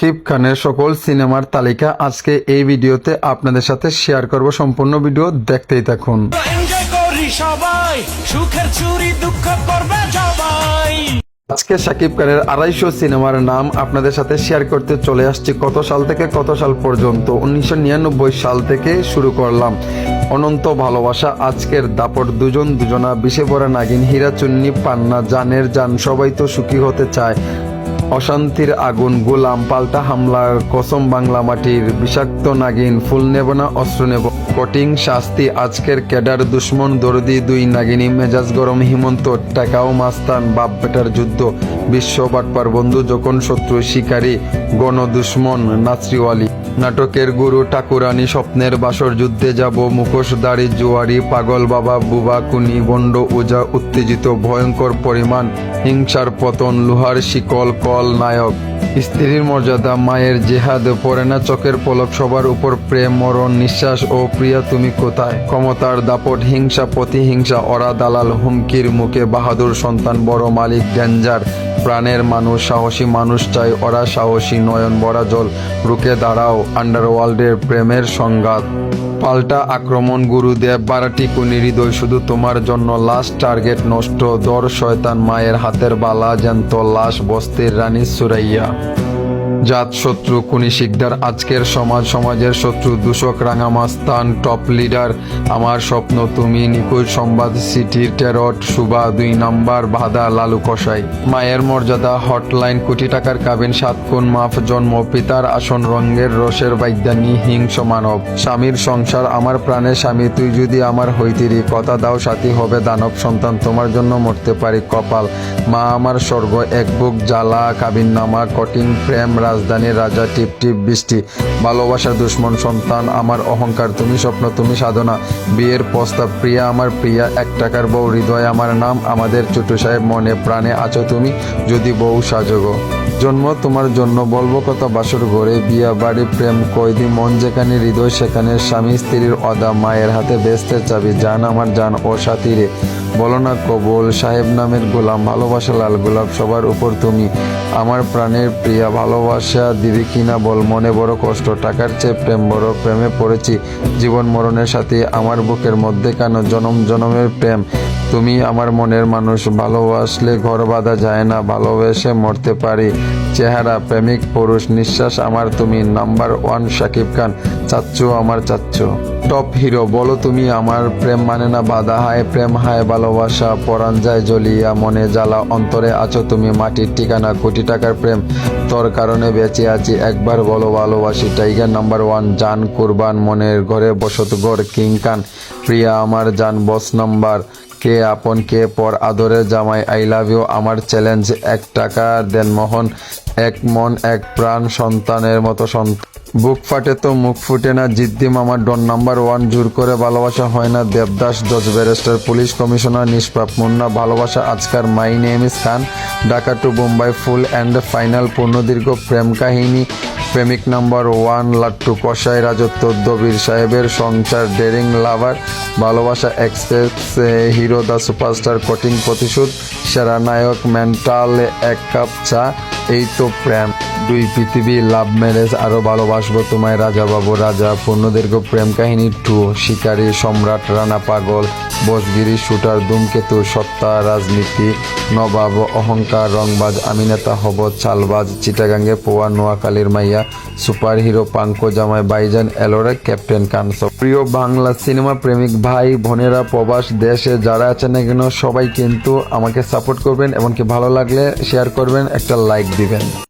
শাকিব খানের সকল সিনেমার তালিকা আজকে এই ভিডিওতে আপনাদের সাথে শেয়ার করব। সম্পূর্ণ ভিডিও দেখতেই থাকুন। আজকে শাকিব খানের 250 সিনেমার নাম আপনাদের সাথে শেয়ার করতে চলে আসছি। কত সাল থেকে কত সাল পর্যন্ত? 1999 সাল থেকে শুরু করলাম। অনন্ত ভালোবাসা, আজকের দাপট, দুজন দুজনা, বিষে পড়া নাগিন, হীরা চুন্নি, পান্না, জানের জান, সবাই তো সুখী হতে চায়, অশান্তির আগুন, গোলাম, পাল্টা হামলা, কসম, বাংলা মাটির, বিষাক্ত নাগিন, ফুল নেব না অস্ত্র নেব, কঠিন শাস্তি, আজকের ক্যাডার, দুশ্মন, দরদি, দুই নাগিনী, মেজাজ গরম, হিমন্ত, টাকাও মাস্তান, বাপ বেটার যুদ্ধ, বিশ্ব বাটপার বন্ধু, যখন শত্রু, শিকারী, গণ দুশ্মন, নাচরিওয়ালি, নাটকের গুরু, ঠাকুরানী, স্বপ্নের বাসর, যুদ্ধে যাব, মুখোশধারী, জুয়ারি, পাগল বাবা, বুবা, কুনি, বন্ড, উজা, উত্তেজিত, ভয়ঙ্কর পরিমাণ, হিংসার পতন, লোহার শিকল, কল, নায়ক, স্ত্রীর মর্যাদা, মায়ের জেহাদ, পড়ে না চোখের পলক, সবার উপর প্রেম, মরণ, নিঃশ্বাস ও প্রিয়া তুমি কোথায়, ক্ষমতার দাপট, হিংসা, প্রতিহিংসা, ওরা দালাল, হুমকির মুখে, বাহাদুর সন্তান, বড় মালিক, ডেঞ্জার, প্রাণের মানুষ, সাহসী মানুষ চাই, ওরা সাহসী, নয়ন বড়া জল, রুকে দাঁড়াও, আন্ডারওয়ার্ল্ডের প্রেমের সংঘাত, পাল্টা আক্রমণ, গুরুদেব, বারাটি কুনি, হৃদয় শুধু তোমার জন্য, লাস্ট টার্গেট, নষ্ট, দর শয়তান, মায়ের হাতের বালা, জ্যান্ত লাশ, বস্তির রানী, সুরাইয়া, জাত শত্রু, কুনি শিকদার, আজকের সমাজ, সমাজের শত্রু, দূষক, রাঙামাস্তান, টপ লিডার, আমার স্বপ্ন তুমি, নিখোঁজ সংবাদ, সিটির টেরট, সুবা, 2 নাম্বার, বাধা, লালু কসাই, মায়ের মর্যাদা, হটলাইন, কোটি টাকার কাবিন, 7 খুন মাফ, জন্ম, পিতার আসন, রঙের রসের বাইদ্যানী, হিংস মানব, স্বামীর সংসার, আমার প্রাণের স্বামী, তুই যদি আমার হইতিরি, কথা দাও সাথী হবে দানব, সন্তান তোমার জন্য মরতে পারি, কপাল, মা আমার স্বর্গ, এক বুক জ্বালা, কাবিন নামা, কঠিন প্রেম, রাজধানীর রাজা, টিপ টিপ বৃষ্টি, ভালোবাসার দুশ্মন, সন্তান আমার অহংকার, তুমি স্বপ্ন তুমি সাধনা, বিয়ের প্রস্তাব, প্রিয়া আমার প্রিয়া, 1 টাকার বউ, হৃদয় আমার নাম, আমাদের ছোট সাহেব, মনে প্রাণে আছো তুমি, যদি বউ সাজগো, জন্ম তোমার জন্য, বলবো কথা বাসর ঘরে, বিয়া বাড়ি, প্রেম কয়দি, মন যেখানে, হৃদয় সেখানে, স্বামী স্ত্রীর অদা, মায়ের হাতে বেস্তের চাবি, জান আমার জান ও সাথী রে, বলো না কবুল, সাহেব নামের গোলাম, ভালোবাসা লাল গোলাপ, সবার উপর তুমি, আমার প্রাণের প্রিয়া, ভালোবাসা দিবি কিনা বল, মনে বড় কষ্ট, টাকার চেয়ে প্রেম বড়, প্রেমে পড়েছি জীবন মরণের সাথে, আমার বুকের মধ্যে কেন জনম জনমের প্রেম, তুমি আমার মনের মানুষ, ভালোবাসলে ঘর বাঁধা যায় না, ভালোবেসে মরতে পারি, চেহারা, প্রেমিক পুরুষ, নিঃশ্বাস আমার তুমি, নাম্বার 1 শাকিব খান, চাচ্চু আমার চাচ্চু, টপ হিরো, বলো তুমি আমার, প্রেম মানে না বাধা, হায় প্রেম হায় ভালোবাসা, পরাণ যায় জ্বলিয়া, মনে জ্বালা, অন্তরে আছো তুমি, মাটির ঠিকানা, কোটি টাকার প্রেম, তোর কারণে বেঁচে আছি, একবার বলো ভালোবাসি, টাইগার নাম্বার 1, জান কুরবান, মনের ঘরে বসত গড়, কিং খান, প্রিয়া আমার জান, বস নাম্বার, কে আপন কে পর, আদরের জামাই, আই লাভ ইউ, আমার চ্যালেঞ্জ, 1 টাকা দেন মোহন, 1 মন 1 প্রাণ, সন্তানের মতো সন্তান, বুক ফাটে তো মুখ ফুটে না, জিদ্দি মামা, ডন নাম্বার 1, জোর করে ভালোবাসা হয় না, দেবদাস, জজ ব্যারিস্টার, পুলিশ কমিশনার, নিষ্পাপ Munna, Bhalobasa Ajkal, my name is Khan, Dhaka to Bombai, full and final, পূর্ণদীর্ঘ প্রেম কাহিনী, প্রেমিক নাম্বার 1, লাট্টু কসাই, রাজত্ব, দবির সাহেবের সংসার, ডেরিং লাভার, ভালোবাসা এক্সপ্রেস, হিরো দ্য সুপারস্টার, কঠিন প্রতিশোধ, সেরা নায়ক, মেন্টাল, 1 কাপ চা, এই তো প্রেম, 2 পৃথিবী, লাভ ম্যারেজ, আরো ভালোবাসবো তোমায়, রাজা বাবু রাজা, পূর্ণদীর্ঘ প্রেম কাহিনী 2, শিকারী, সম্রাট, রানা পাগল, বসগিরি, শুটার, ধূমকেতু, সত্তা, রাজনীতি, নবাব, অহংকার, রংবাজ, আমি নেতা হব, চালবাজ, চিটাগাঙ্গে পোয়া, নোয়াখালীর মাইয়া, সুপার হিরো, পাঙ্কো জামাই, বাইজান, এলোরে, ক্যাপ্টেন খান। প্রিয় বাংলা সিনেমা প্রেমিক ভাই বোনেরা, প্রবাস দেশে যারা আছেন না কেন, সবাই কিন্তু আমাকে সাপোর্ট করবেন, এমনকি ভালো লাগলে শেয়ার করবেন, একটা লাইক দিবেন।